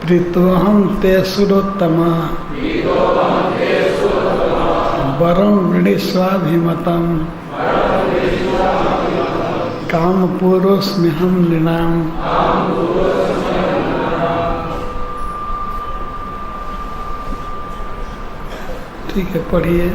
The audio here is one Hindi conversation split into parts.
प्रीतोहम ते सुरोत्तमा वरं वृणीष्वाभिमतं कामपूरोऽस्म्यहं नृणाम्। ठीक है, पढ़िए।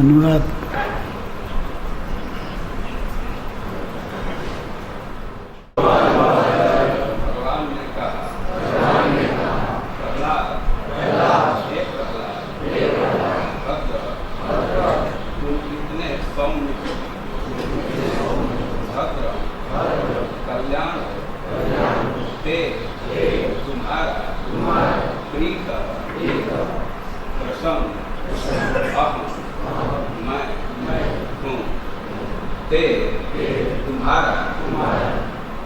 अनुवाद।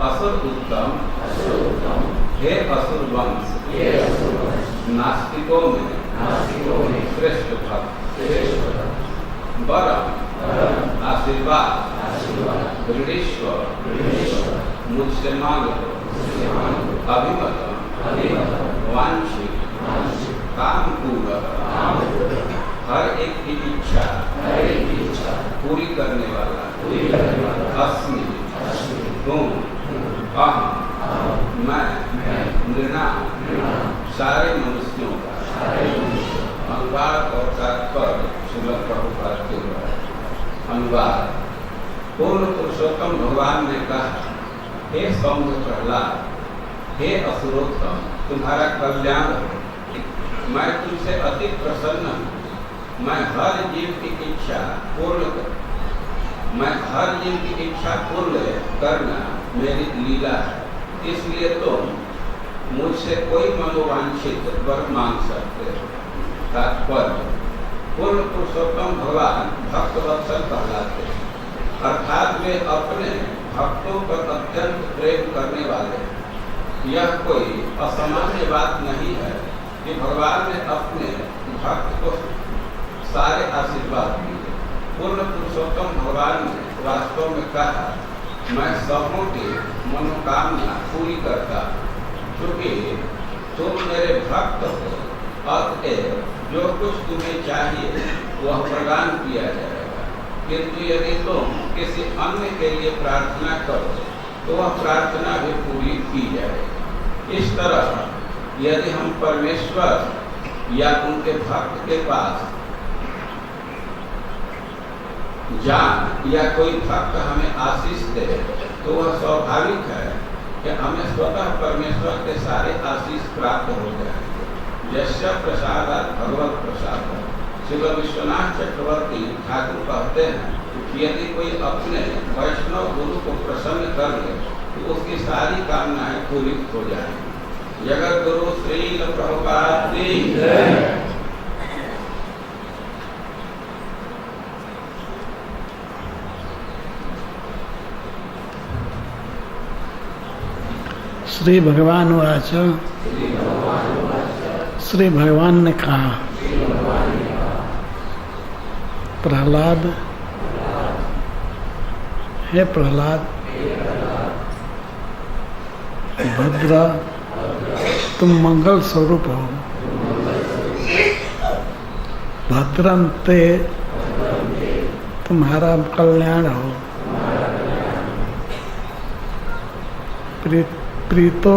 असुर उत्तम हे असुर वंश नास्तिकों में श्रेष्ठ भक्त वरम आशीर्वाद ऋणीश्वर मुझसे मांगो अभिमत वांछित काम पूरा हर एक की इच्छा पूरी करने वाला अस्मि तुम अहम मैं नृणाम सारे मनुष्यों का अनुवाद और तात्पर्य श्रीमद् प्रभुपाद के द्वारा। अनुवाद। पूर्ण पुरुषोत्तम भगवान ने कहा, हे सौम्य प्रहलाद, हे असुरोत्तम, तुम्हारा कल्याण हो। मैं तुमसे अति प्रसन्न हूँ। मैं हर जीव की इच्छा पूर्ण करना मेरी लीला है। इसलिए तुम मुझसे कोई मनोवांछित वर मांग सकते हो। तात्पर्य। पूर्ण पुरुषोत्तम भगवान भक्त वत्सल कहलाते हैं, अर्थात वे अपने भक्तों पर अत्यंत प्रेम करने वाले हैं। यह कोई असामान्य बात नहीं है कि भगवान ने अपने भक्त को सारे आशीर्वाद दिए। पूर्ण पुरुषोत्तम भगवान ने वास्तव में कहा, मैं सबों की मनोकामना पूरी करता हूँ, क्योंकि तुम मेरे भक्त हो। अतएव जो कुछ तुम्हें चाहिए वह प्रदान किया जाएगा। किंतु यदि तुम किसी अन्य के लिए प्रार्थना करो तो वह प्रार्थना भी पूरी की जाएगी। इस तरह यदि हम परमेश्वर या उनके भक्त के पास जान या कोई भक्त हमें आशीष दे तो वह स्वाभाविक है कि हमें स्वतः परमेश्वर के सारे आशीष प्राप्त हो जाएंगे। यस्य प्रसादात् भगवत प्रसाद। श्री विश्वनाथ चक्रवर्ती ठाकुर कहते हैं कि यदि कोई अपने वैष्णव गुरु को प्रसन्न कर ले तो उसकी सारी कामनाएं पूरी हो जाएंगी। जगत गुरु श्री प्रभुपाद की जय। श्री भगवान वाच। श्री भगवान ने कहा, प्रहलाद, हे प्रहलाद, भद्र, तुम मंगल स्वरूप हो। भद्रम ते, तुम्हारा कल्याण हो। प्रीतो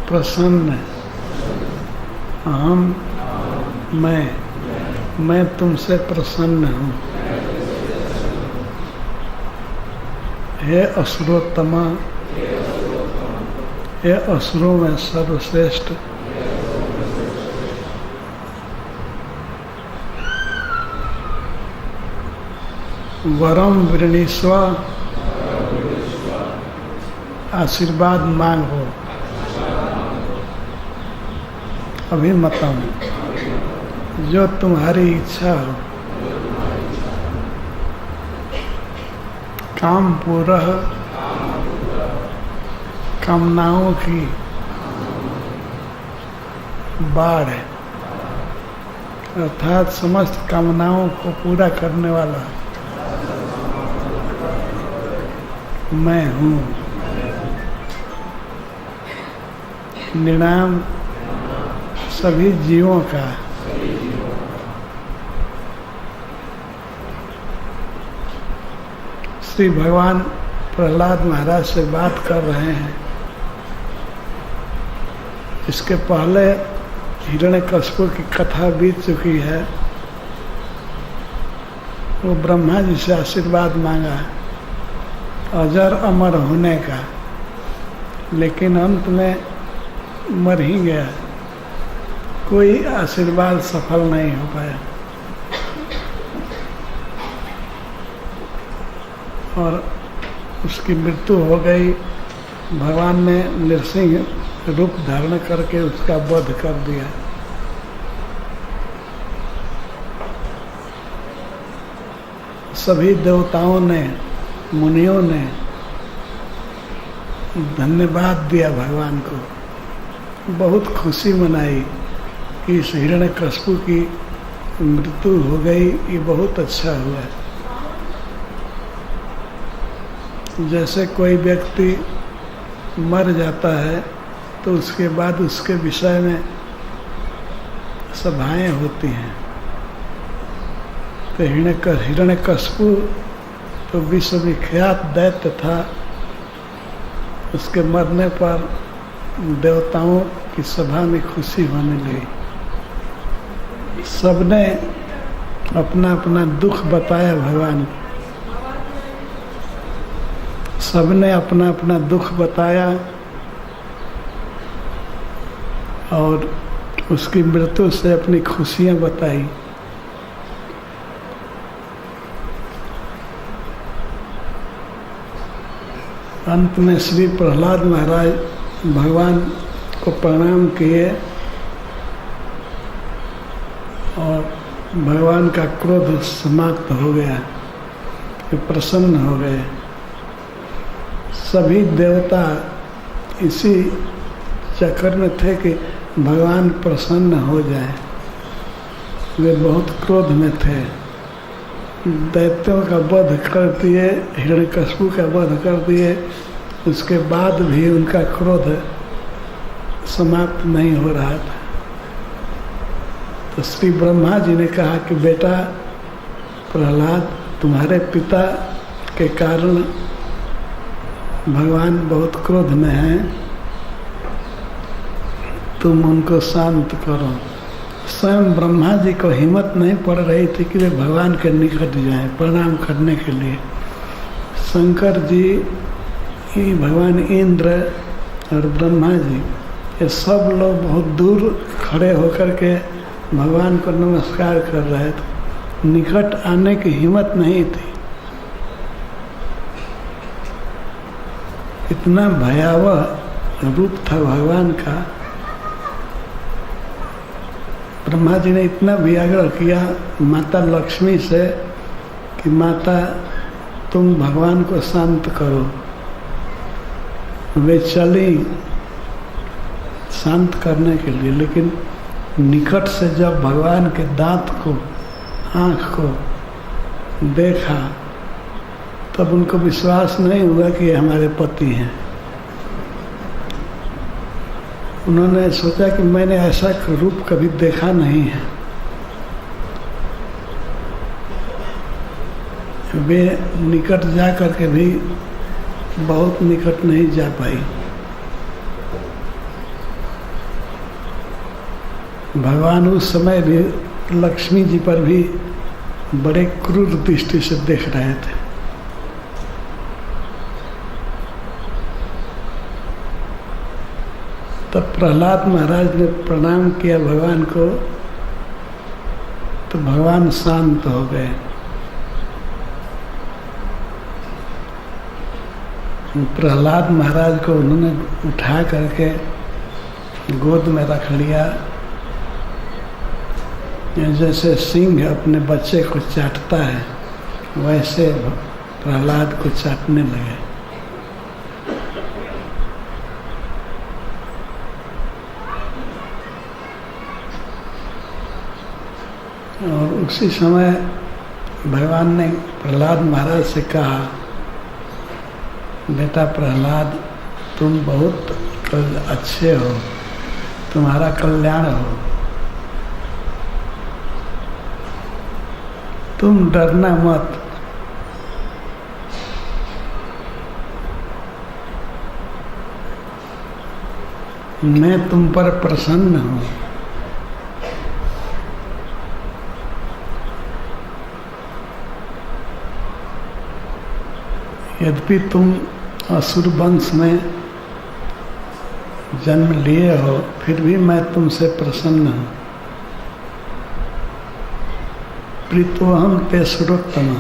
प्रसन्न, हम मैं तुमसे प्रसन्न हूँ। हे असुरोत्तमा, हे असुरों में सर्वश्रेष्ठ, वरम वृणीस्व, आशीर्वाद मांगो। अभिमतम, जो तुम्हारी इच्छा हो। काम पूरा, कामनाओं की बाढ़ है, अर्थात समस्त कामनाओं को पूरा करने वाला मैं हूँ। निणाम सभी जीवों का श्री भगवान प्रहलाद महाराज से बात कर रहे हैं। इसके पहले हिरण्यकश्यप की कथा बीत चुकी है। वो ब्रह्मा जी से आशीर्वाद मांगा अजर अमर होने का, लेकिन अंत में मर ही गया। कोई आशीर्वाद सफल नहीं हो पाया। और उसकी मृत्यु हो गई। भगवान ने नृसिंह रूप धारण करके उसका वध कर दिया। सभी देवताओं ने, मुनियों ने धन्यवाद दिया भगवान को, बहुत खुशी मनाई कि इस हिरण्यकश्यप की मृत्यु हो गई, ये बहुत अच्छा हुआ। जैसे कोई व्यक्ति मर जाता है तो उसके बाद उसके विषय में सभाएं होती हैं। तो हिरण्यकश्यप तो विश्वविख्यात दैत्य था। उसके मरने पर देवताओं की सभा में खुशी होने लगी। सबने अपना अपना दुख बताया भगवान को। सबने अपना अपना दुख बताया और उसकी मृत्यु से अपनी खुशियां बताई। अंत में श्री प्रहलाद महाराज भगवान को प्रणाम किए और भगवान का क्रोध समाप्त हो गया, प्रसन्न हो गए। सभी देवता इसी चक्कर में थे कि भगवान प्रसन्न हो जाए। वे बहुत क्रोध में थे। दैत्यों का वध कर दिए, हिरण्यकश्यप का वध कर दिए, उसके बाद भी उनका क्रोध समाप्त नहीं हो रहा था। तो श्री ब्रह्मा जी ने कहा कि बेटा प्रहलाद, तुम्हारे पिता के कारण भगवान बहुत क्रोध में हैं, तुम उनको शांत करो। स्वयं ब्रह्मा जी को हिम्मत नहीं पड़ रही थी कि वे भगवान के निकट जाएं प्रणाम करने के लिए। शंकर जी, भगवान इंद्र और ब्रह्मा जी, ये सब लोग बहुत दूर खड़े होकर के भगवान को नमस्कार कर रहे थे। निकट आने की हिम्मत नहीं थी। इतना भयावह रूप था भगवान का। ब्रह्मा जी ने इतना भी आग्रह किया माता लक्ष्मी से कि माता तुम भगवान को शांत करो। वे चली शांत करने के लिए, लेकिन निकट से जब भगवान के दांत को, आँख को देखा तब उनको विश्वास नहीं हुआ कि ये हमारे पति हैं। उन्होंने सोचा कि मैंने ऐसा रूप कभी देखा नहीं है। वे निकट जा कर के भी बहुत निकट नहीं जा पाई। भगवान उस समय भी लक्ष्मी जी पर भी बड़े क्रूर दृष्टि से देख रहे थे। तब प्रहलाद महाराज ने प्रणाम किया भगवान को, तो भगवान शांत हो गए। प्रहलाद महाराज को उन्होंने उठा करके गोद में रख लिया, जैसे सिंह अपने बच्चे को चाटता है वैसे प्रहलाद को चाटने लगे। और उसी समय भगवान ने प्रहलाद महाराज से कहा, बेटा प्रहलाद, तुम बहुत अच्छे हो, तुम्हारा कल्याण हो, तुम डरना मत। मैं तुम पर प्रसन्न हूँ। यद्यपि तुम असुर वंश में जन्म लिए हो, फिर भी मैं तुमसे प्रसन्न हूँ। प्रीतोहम ते सुरोत्तम,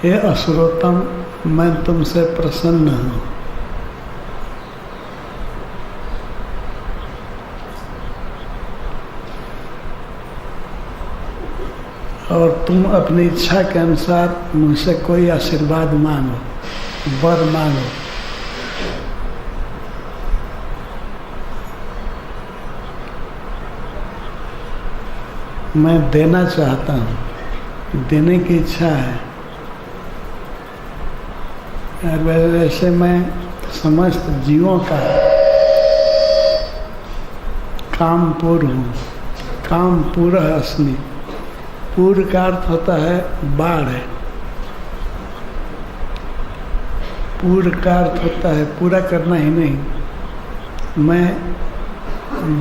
हे असुरोत्तम, मैं तुमसे प्रसन्न हूँ। और तुम अपनी इच्छा के अनुसार मुझसे कोई आशीर्वाद मांगो, वर मांगो। मैं देना चाहता हूँ, देने की इच्छा है। और वैसे मैं समस्त जीवों का काम पूर्ण हूँ। काम पूरा अस्मि। पूर्ण का अर्थ होता है बाढ़ है। पूर्ण का अर्थ होता है पूरा करना ही नहीं, मैं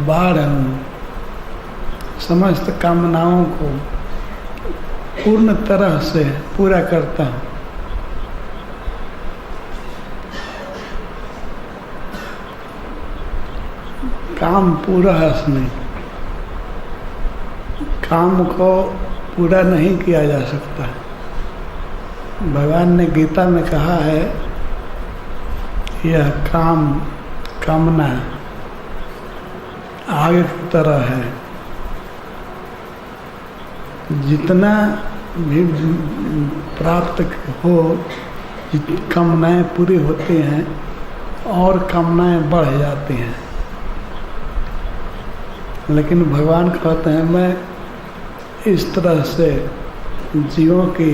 बाढ़ हूँ। समस्त कामनाओं को पूर्ण तरह से पूरा करता हूँ। काम पूरा अस्मि। काम को पूरा नहीं किया जा सकता। भगवान ने गीता में कहा है, यह काम कामना आग की तरह है। जितना भी प्राप्त हो, कामनाएं पूरी होती हैं और कामनाएं बढ़ जाती हैं। लेकिन भगवान कहते हैं, मैं इस तरह से जीवों की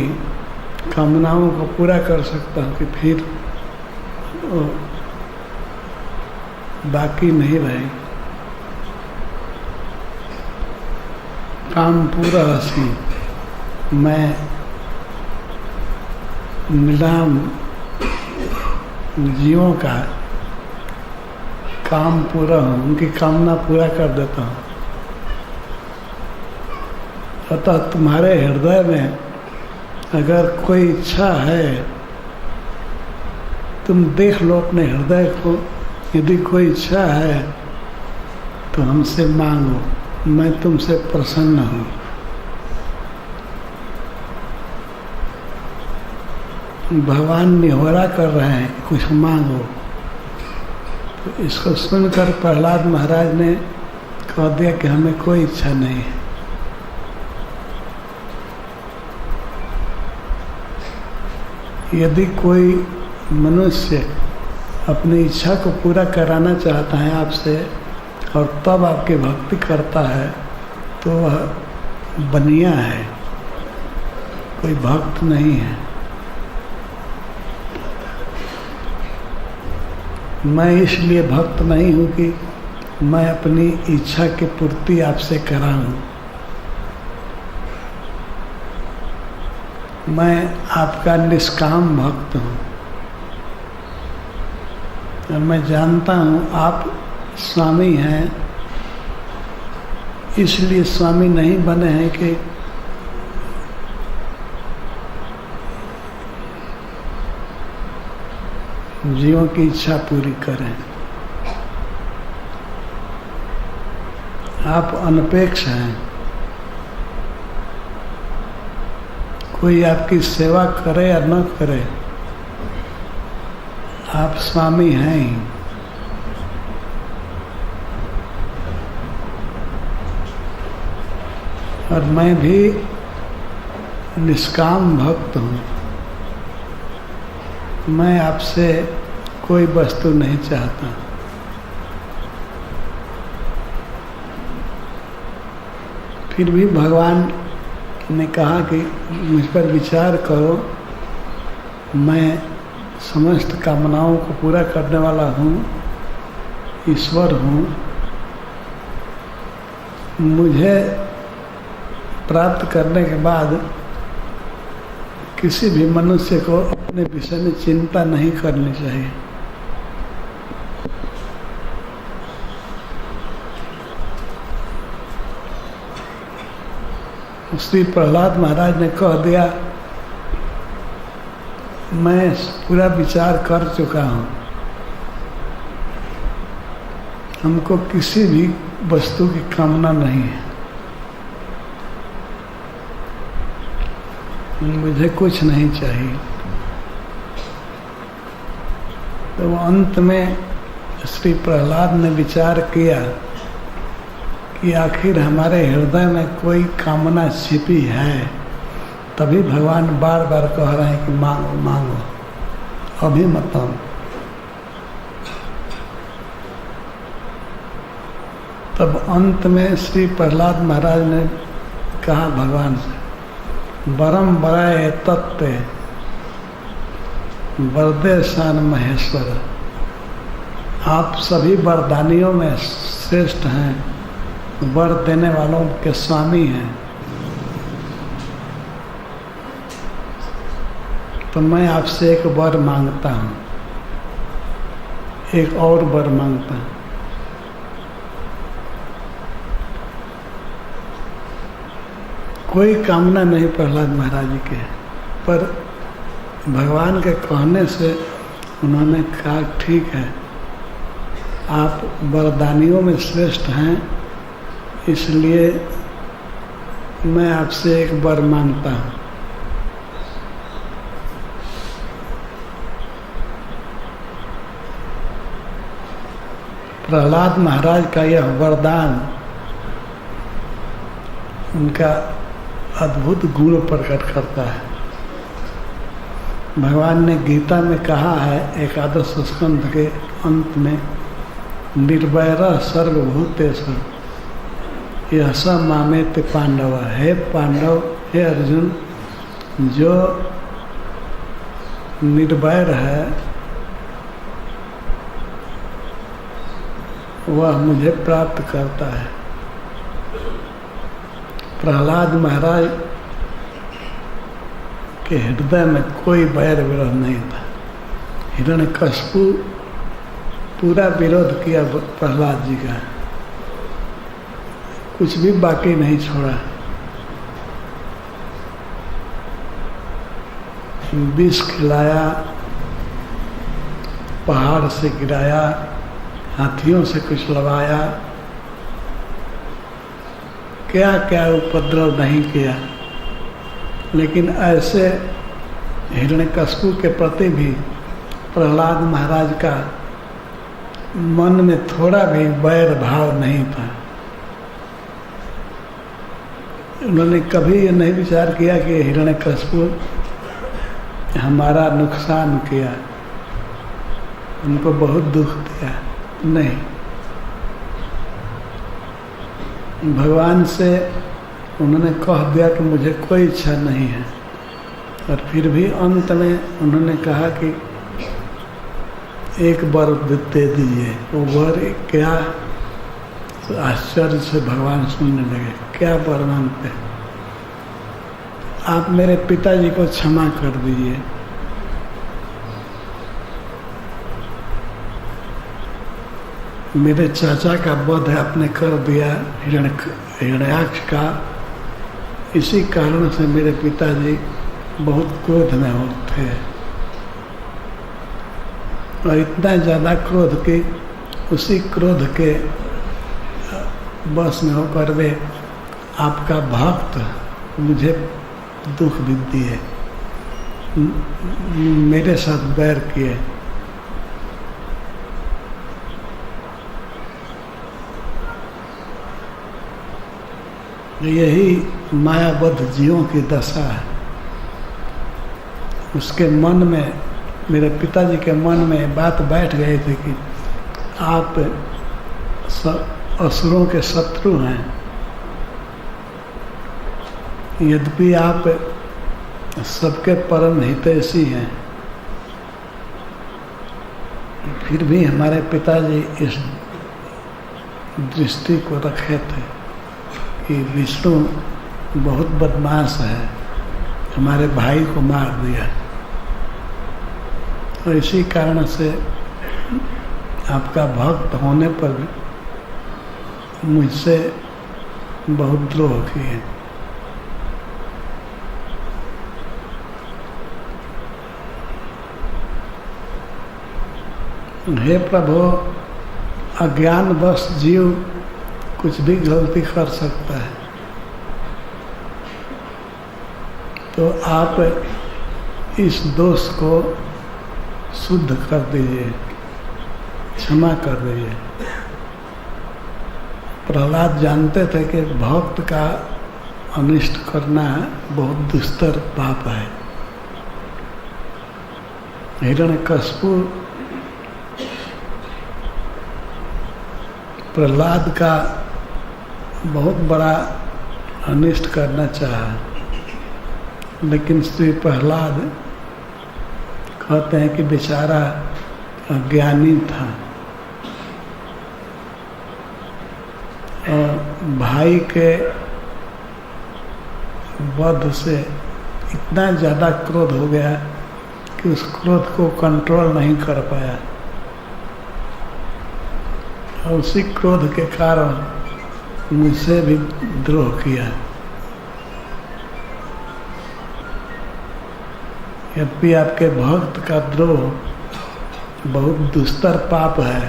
कामनाओं को पूरा कर सकता हूँ कि फिर बाकी नहीं रहे। काम पूरा अस्मि। मैं निलाम जीवों का काम पूरा हूँ, उनकी कामना पूरा कर देता हूँ। अतः तुम्हारे हृदय में अगर कोई इच्छा है, तुम देख लो अपने हृदय को। यदि कोई इच्छा है तो हमसे मांगो, मैं तुमसे प्रसन्न हूँ। भगवान निहोरा कर रहे हैं, कुछ मांगो। तो इसको सुनकर प्रहलाद महाराज ने कह दिया कि हमें कोई इच्छा नहीं है। यदि कोई मनुष्य अपनी इच्छा को पूरा कराना चाहता है आपसे और तब आपकी भक्ति करता है, तो वह बनिया है, कोई भक्त नहीं है। मैं इसलिए भक्त नहीं हूँ कि मैं अपनी इच्छा की पूर्ति आपसे कराऊं। मैं आपका निष्काम भक्त हूँ और मैं जानता हूँ आप स्वामी हैं, इसलिए स्वामी नहीं बने हैं कि जीवों की इच्छा पूरी करें। आप अनपेक्ष हैं। कोई आपकी सेवा करे या न करे, आप स्वामी हैं ही। और मैं भी निष्काम भक्त हूँ। मैं आपसे कोई वस्तु नहीं चाहता। फिर भी भगवान ने कहा कि मुझ पर विचार करो, मैं समस्त कामनाओं को पूरा करने वाला हूँ, ईश्वर हूँ। मुझे प्राप्त करने के बाद किसी भी मनुष्य को अपने विषय में चिंता नहीं करनी चाहिए। श्री प्रहलाद महाराज ने कह दिया मैं पूरा विचार कर चुका हूँ। हमको किसी भी वस्तु की कामना नहीं है। मुझे कुछ नहीं चाहिए। तो अंत में श्री प्रहलाद ने विचार किया कि आखिर हमारे हृदय में कोई कामना छिपी है, तभी भगवान बार बार कह रहे हैं कि मांगो मांगो, अभी मत मांगो। तब अंत में श्री प्रहलाद महाराज ने कहा भगवान से, वरम वराय तत्व वरदेशान महेश्वर, आप सभी वरदानियों में श्रेष्ठ हैं, वर देने वालों के स्वामी हैं। तो मैं आपसे एक वर मांगता हूँ, एक और वर मांगता हूँ। कोई कामना नहीं प्रहलाद महाराज जी के, पर भगवान के कहने से उन्होंने कहा ठीक है, आप वरदानियों में श्रेष्ठ हैं, इसलिए मैं आपसे एक वर मांगता हूँ। प्रहलाद महाराज का यह वरदान उनका अद्भुत गुण प्रकट करता है। भगवान ने गीता में कहा है, एकादश स्कंध के अंत में, निर्वैरः सर्वभूतेषु यः स मामेति पांडव। हे पांडव, हे अर्जुन, जो निर्वैर है वह मुझे प्राप्त करता है। प्रहलाद महाराज के हृदय में कोई बैर विरोध नहीं था। हिरण्यकशिपु पूरा विरोध किया प्रहलाद जी का, कुछ भी बाकी नहीं छोड़ा। विष खिलाया, पहाड़ से गिराया, हाथियों से कुछ लगाया, क्या क्या उपद्रव नहीं किया। लेकिन ऐसे हिरण्यकशिपु के प्रति भी प्रहलाद महाराज का मन में थोड़ा भी वैर भाव नहीं था। उन्होंने कभी ये नहीं विचार किया कि हिरण्यकशिपु हमारा नुकसान किया, उनको बहुत दुख दिया, नहीं। भगवान से उन्होंने कह दिया कि मुझे कोई इच्छा नहीं है, और फिर भी अंत में उन्होंने कहा कि एक वर दे दीजिए। वो वर क्या, आश्चर्य से भगवान सुनने लगे, क्या वर मांगते हैं? आप मेरे पिताजी को क्षमा कर दीजिए। मेरे चाचा का वध आपने कर दिया, हिरण्याक्ष का, इसी कारण से मेरे पिताजी बहुत क्रोध में होते हैं, और इतना ज़्यादा क्रोध कि उसी क्रोध के बस में होकर वे आपका भक्त मुझे दुख भी दिए, मेरे साथ बैर किए। यही मायाबद्ध जीवों की दशा है। उसके मन में, मेरे पिताजी के मन में बात बैठ गई थी कि आप असुरों के शत्रु हैं, यद्यपि आप सबके परम हितैषी हैं, फिर भी हमारे पिताजी इस दृष्टि को रखे थे कि विष्णु बहुत बदमाश है, हमारे भाई को मार दिया, और इसी कारण से आपका भक्त होने पर मुझसे बहुत द्रोह किए। हे प्रभु, अज्ञानवश जीव कुछ भी गलती कर सकता है, तो आप इस दोष को शुद्ध कर दीजिए, क्षमा कर दीजिए। प्रहलाद जानते थे कि भक्त का अनिष्ट करना बहुत दुस्तर पाप है। हिरण्यकशिपु प्रहलाद का बहुत बड़ा अनिष्ट करना चाहा, लेकिन श्री प्रहलाद कहते हैं कि बेचारा अज्ञानी था और भाई के वध से इतना ज़्यादा क्रोध हो गया कि उस क्रोध को कंट्रोल नहीं कर पाया और उसी क्रोध के कारण मुझसे भी द्रोह किया। यद्यपि आपके भक्त का द्रोह बहुत दुस्तर पाप है,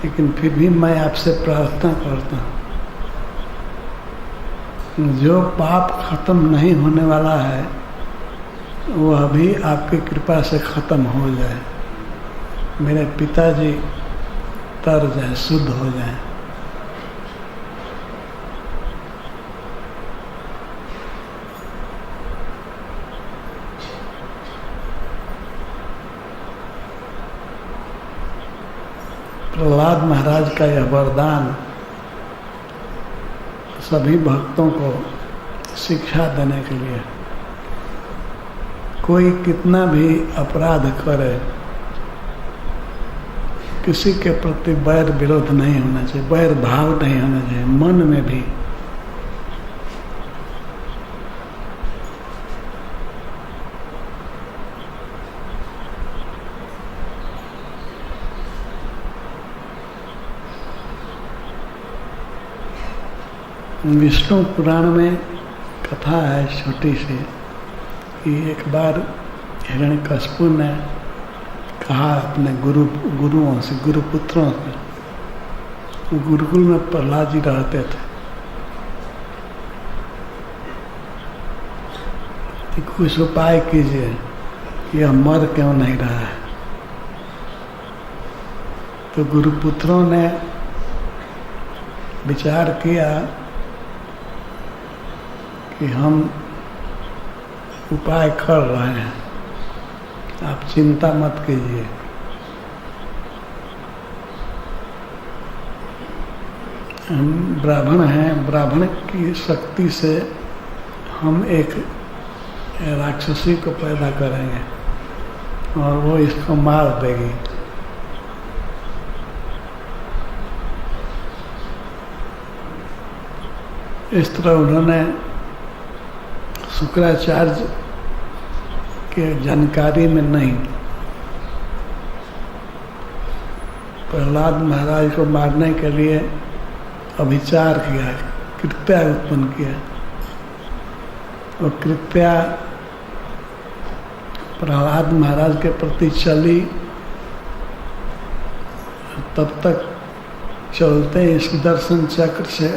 लेकिन फिर भी मैं आपसे प्रार्थना करता हूँ, जो पाप खत्म नहीं होने वाला है वह भी आपकी कृपा से खत्म हो जाए, मेरे पिताजी तर जाए, शुद्ध हो जाए। प्रहलाद महाराज का यह वरदान सभी भक्तों को शिक्षा देने के लिए, कोई कितना भी अपराध करे, किसी के प्रति बैर विरोध नहीं होना चाहिए, बैर भाव नहीं होना चाहिए, मन में भी। विष्णु पुराण में कथा है छोटी सी कि एक बार हिरण्यकशिपु ने कहा अपने गुरुओं से, गुरुपुत्रों से, गुरुकुल में प्रहलाद जी रहते थे, कि कुछ उपाय कीजिए कि यह मर क्यों नहीं रहा है। तो गुरुपुत्रों ने विचार किया कि हम उपाय कर रहे हैं, आप चिंता मत कीजिए। हम ब्राह्मण हैं, ब्राह्मण की शक्ति से हम एक राक्षसी को पैदा करेंगे और वो इसको मार देगी। इस तरह उन्होंने शुक्राचार्य के जानकारी में नहीं प्रहलाद महाराज को मारने के लिए अभिचार किया, कृत्या उत्पन्न किया और कृत्या प्रहलाद महाराज के प्रति चली, तब तक चलते ही सुदर्शन चक्र से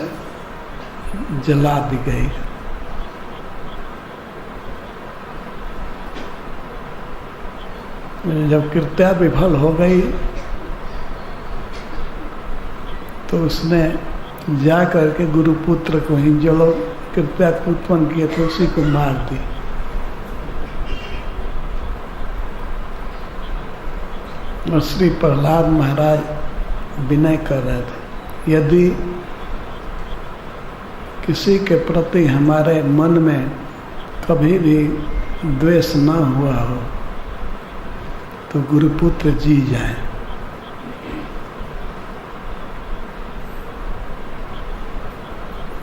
जला दी गई। जब कृत्या विफल हो गई तो उसने जा करके गुरुपुत्र को ही, जो लोग कृत्या को उत्पन्न किए थे, उसी को मार दी। और श्री प्रहलाद महाराज विनय कर रहे थे, यदि किसी के प्रति हमारे मन में कभी भी द्वेष न हुआ हो तो गुरुपुत्र जी जाए।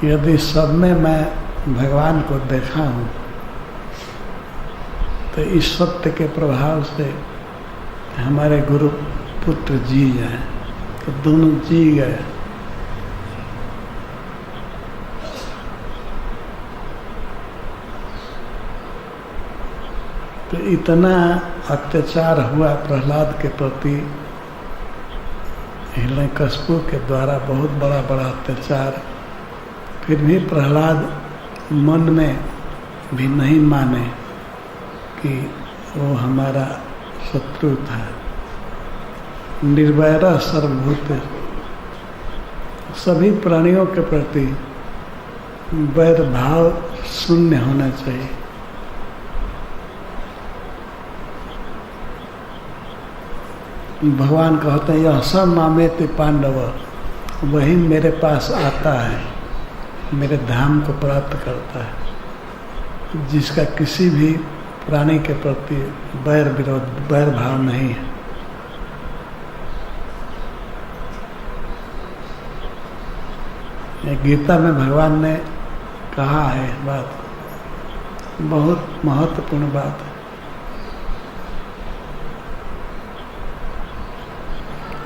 यदि सब में मैं भगवान को देखा हूँ तो इस सत्य के प्रभाव से हमारे गुरुपुत्र जी जाए, तो दोनों जी गए। तो इतना अत्याचार हुआ प्रहलाद के प्रति हिरण्यकशिपु के द्वारा बहुत बड़ा बड़ा अत्याचार, फिर भी प्रहलाद मन में भी नहीं माने कि वो हमारा शत्रु था। निर्वैरः सर्वभूत, सभी प्राणियों के प्रति वैर भाव शून्य होना चाहिए। भगवान कहते हैं यह सब मामेति पांडव, वही मेरे पास आता है, मेरे धाम को प्राप्त करता है, जिसका किसी भी प्राणी के प्रति वैर विरोध वैर भाव नहीं है। गीता में भगवान ने कहा है बात, बहुत महत्वपूर्ण बात है।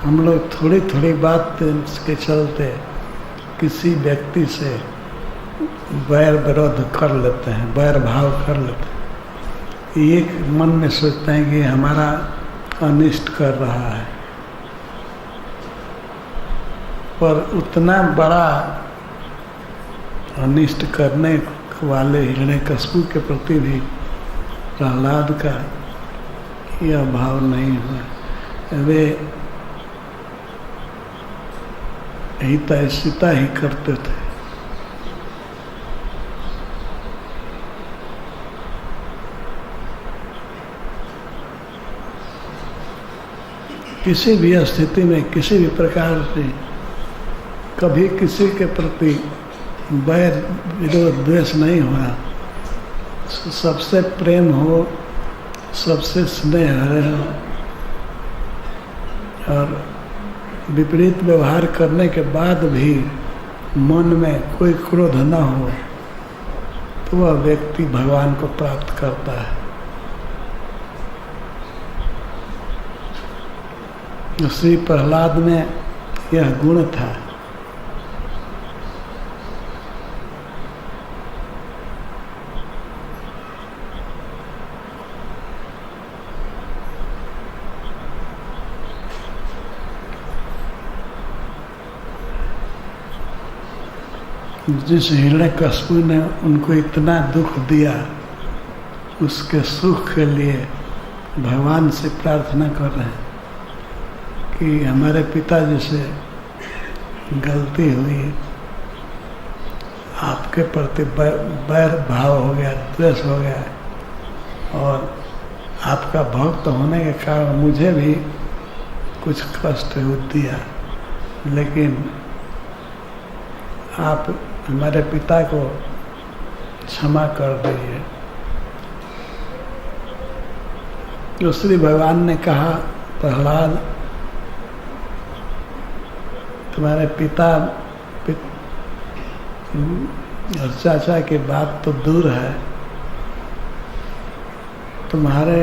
हम लोग थोड़ी थोड़ी बात के चलते किसी व्यक्ति से वैर विरोध कर लेते हैं, वैर भाव कर लेते हैं। एक मन में सोचते हैं कि हमारा अनिष्ट कर रहा है, पर उतना बड़ा अनिष्ट करने वाले हिरण्यकशिपु के प्रति भी प्रहलाद का यह भाव नहीं हुआ। वे हितैषिता ही करते थे। किसी भी स्थिति में किसी भी प्रकार से कभी किसी के प्रति वैर विरोध द्वेष नहीं हुआ। सबसे प्रेम हो, सबसे स्नेह हो, और विपरीत व्यवहार करने के बाद भी मन में कोई क्रोध न हो तो वह व्यक्ति भगवान को प्राप्त करता है। श्री प्रहलाद में यह गुण था। जिस हिरण्यकशिपु ने उनको इतना दुख दिया, उसके सुख के लिए भगवान से प्रार्थना कर रहे हैं कि हमारे पिताजी से गलती हुई, आपके प्रति वैर भाव हो गया, द्वेष हो गया, और आपका भक्त होने के कारण मुझे भी कुछ कष्ट दिया, लेकिन आप हमारे पिता को क्षमा कर दीजिए। तो श्री भगवान ने कहा, प्रहलाद तुम्हारे पिता और चाचा की बात तो दूर है, तुम्हारे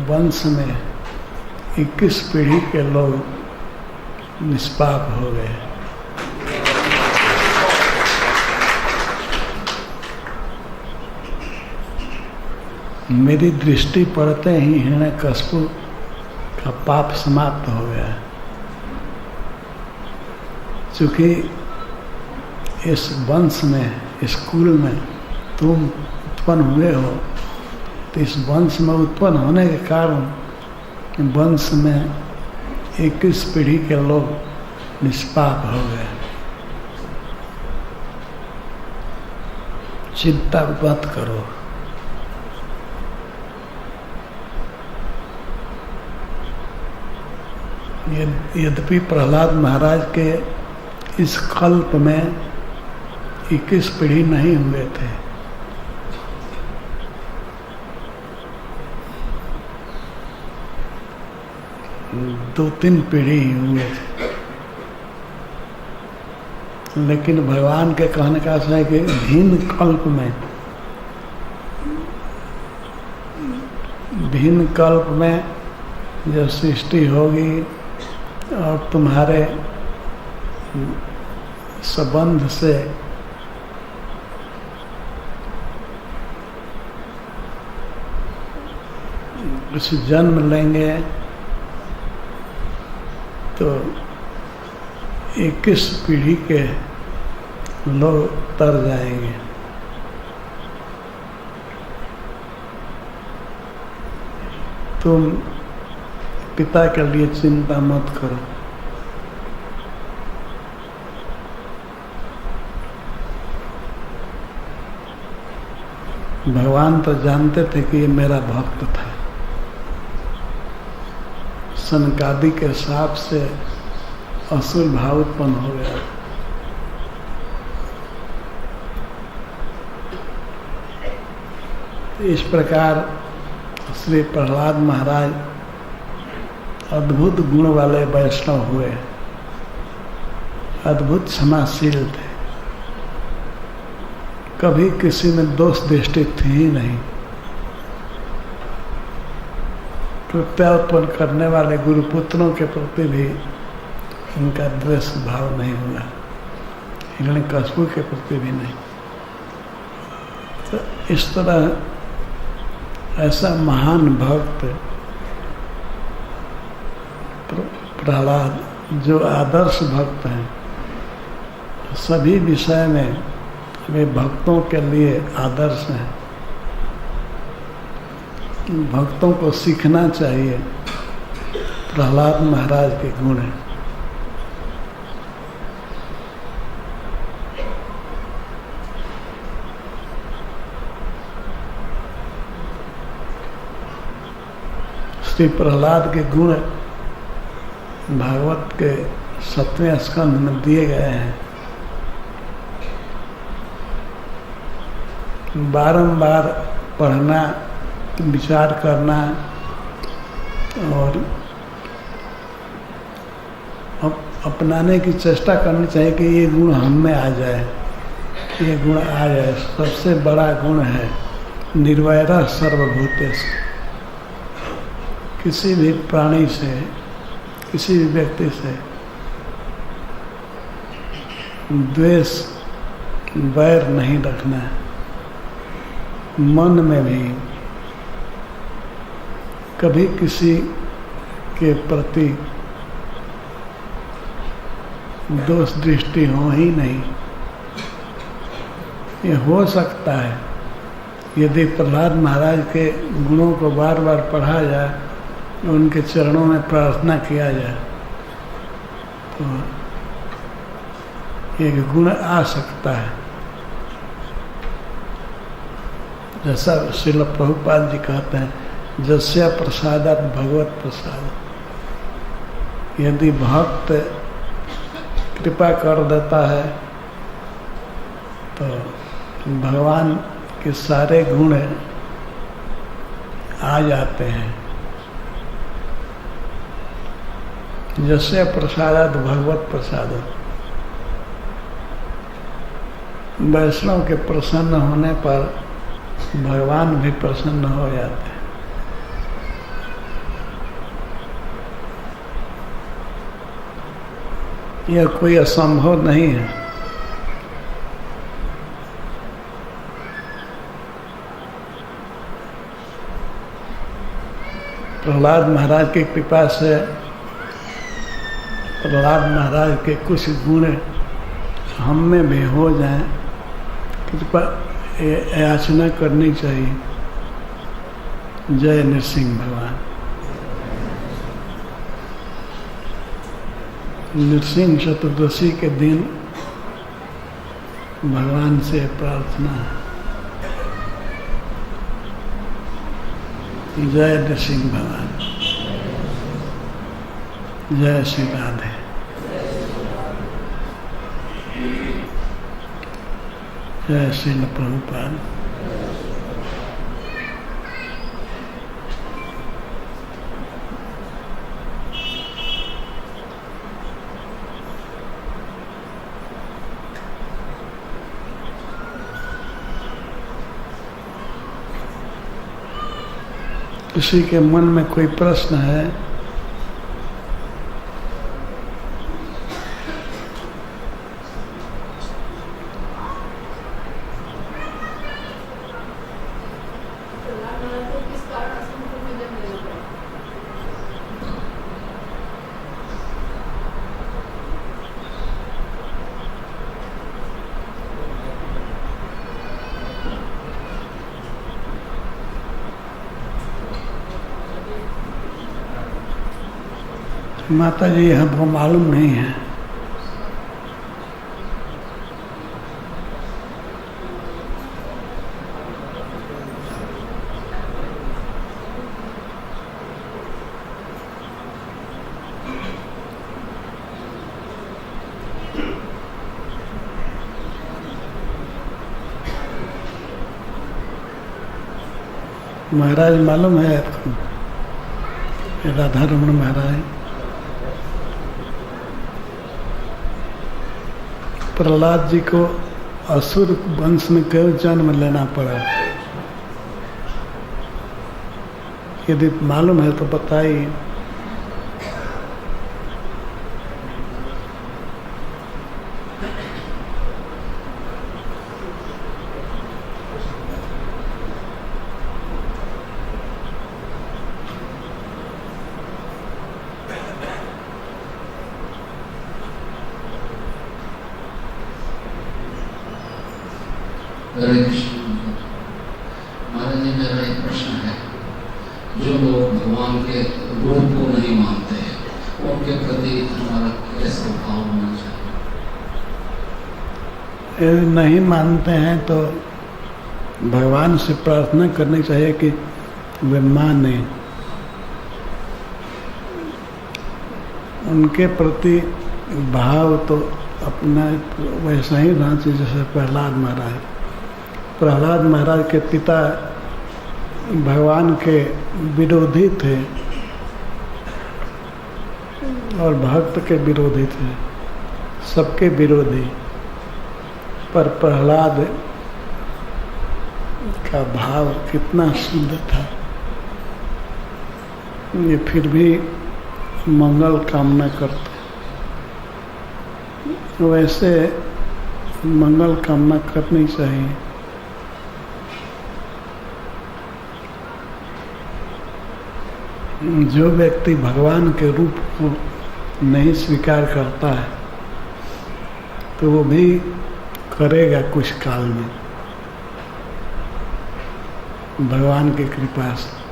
वंश में 21 पीढ़ी के लोग निष्पाप हो गए। मेरी दृष्टि पड़ते ही हिरण्यकशिपु का पाप समाप्त हो गया। चूँकि इस वंश में, इस कुल में तुम उत्पन्न हुए हो, तो इस वंश में उत्पन्न होने के कारण वंश में 21 पीढ़ी के लोग निष्पाप हो गए। चिंता मत करो। यद्यपि प्रहलाद महाराज के इस कल्प में 21 पीढ़ी नहीं हुए थे, दो तीन पीढ़ी ही हुए थे। लेकिन भगवान के कहने का अर्थ है कि भिन्न कल्प में जब सृष्टि होगी और तुम्हारे संबंध से कुछ जन्म लेंगे, तो 21 पीढ़ी के लोग तर जाएंगे। तुम पिता के लिए चिंता मत करो। भगवान तो जानते थे कि ये मेरा भक्त था। सनकादि के साप से असुर भाव उत्पन्न हो गया। इस प्रकार श्री प्रहलाद महाराज अद्भुत गुण वाले वैष्णव हुए, अद्भुत क्षमाशील थे। कभी किसी में दोष दृष्टि थी ही नहीं। कृपया उत्पन्न करने वाले गुरुपुत्रों के प्रति भी इनका द्वेष भाव नहीं हुआ, हिरण्यकशिपु के प्रति भी नहीं। तो इस तरह ऐसा महान भक्त प्रहलाद, जो आदर्श भक्त हैं, सभी विषय में वे भक्तों के लिए आदर्श हैं। भक्तों को सीखना चाहिए प्रहलाद महाराज के गुण हैं। श्री प्रहलाद के गुण भागवत के 7वें स्कंध में दिए गए हैं। बारंबार पढ़ना, विचार करना और अपनाने की चेष्टा करनी चाहिए कि ये गुण हम में आ जाए, ये गुण आ जाए। सबसे बड़ा गुण है निर्वैरः सर्वभूतेषु। किसी भी प्राणी से, किसी भी व्यक्ति से द्वेष, वैर नहीं रखना है। मन में भी कभी किसी के प्रति दोष दृष्टि हो ही नहीं। ये हो सकता है यदि प्रहलाद महाराज के गुणों को बार बार पढ़ा जाए, उनके चरणों में प्रार्थना किया जाए, तो एक गुण आ सकता है। जैसा श्रील प्रभुपाद जी कहते हैं, जस्य प्रसादात भगवत प्रसाद। यदि भक्त कृपा कर देता है तो भगवान के सारे गुण आ जाते हैं। जस्य प्रसादात भगवत प्रसाद। वैष्णव के प्रसन्न होने पर भगवान भी प्रसन्न हो जाते हैं। यह कोई असंभव नहीं है। प्रहलाद महाराज की कृपा से प्रहलाद महाराज के कुछ गुण हम में भी हो जाएं, कृपा याचना करनी चाहिए। जय नृसिंह भगवान। नृसिंह चतुर्दशी के दिन भगवान से प्रार्थना है। जय नृसिंह भगवान। जय श्री राधे। जय श्रील प्रभुपाद। किसी के मन में कोई प्रश्न है? माता जी हमको मालूम नहीं है। महाराज मालूम है आपको? राधा रमण महाराज प्रहलाद जी को असुर वंश में क्यों जन्म लेना पड़ा? यदि मालूम है तो बताइए। हरे कृष्ण। महाराज जी, मेरा एक प्रश्न है, जो लोग भगवान के रूप को नहीं मानते हैं, उनके प्रति हमारा कैसा भाव होना चाहिए? यदि नहीं मानते हैं तो भगवान से प्रार्थना करनी चाहिए कि वे माने। उनके प्रति भाव तो अपना वैसा ही रहना चाहिए जैसे प्रहलाद महाराज के पिता भगवान के विरोधी थे और भक्त के विरोधी थे, सबके विरोधी। पर प्रहलाद का भाव कितना सुंदर था, ये फिर भी मंगल कामना करते। वैसे मंगल कामना करनी चाहिए। जो व्यक्ति भगवान के रूप को नहीं स्वीकार करता है तो वो भी करेगा कुछ काल में भगवान की कृपा से।